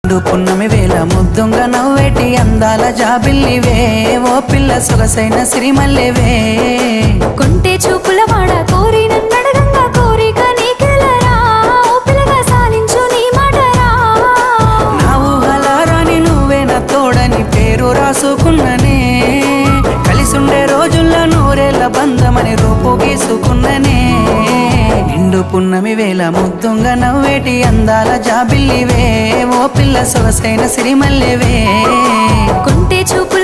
పున్నమి వేళ ముద్దుంగా నవ్వేటి అందాల జాబిల్లివే ఓ పిల్ల సొగసైన సిరిమల్లెవే కొంటే చూపుల వాడ కోరి నన్నడగంగా కోరిక నీకెలరా ఓ పిల్లగా సాలించు నీ మాటరా నా ఊహలారాని నువ్వే నా తోడని పేరు రాసుకున్ననే కలిసుండే రోజుల్లో నూరేళ్ల బంధమని రూపు గీసుకున్ననే నిండు పున్నమి వేళ ముద్దుంగా నవ్వేటి అందాల జాబిల్లివే ఓ పిల్ల సొగసైన సిరిమల్లెవే కొంటే చూపు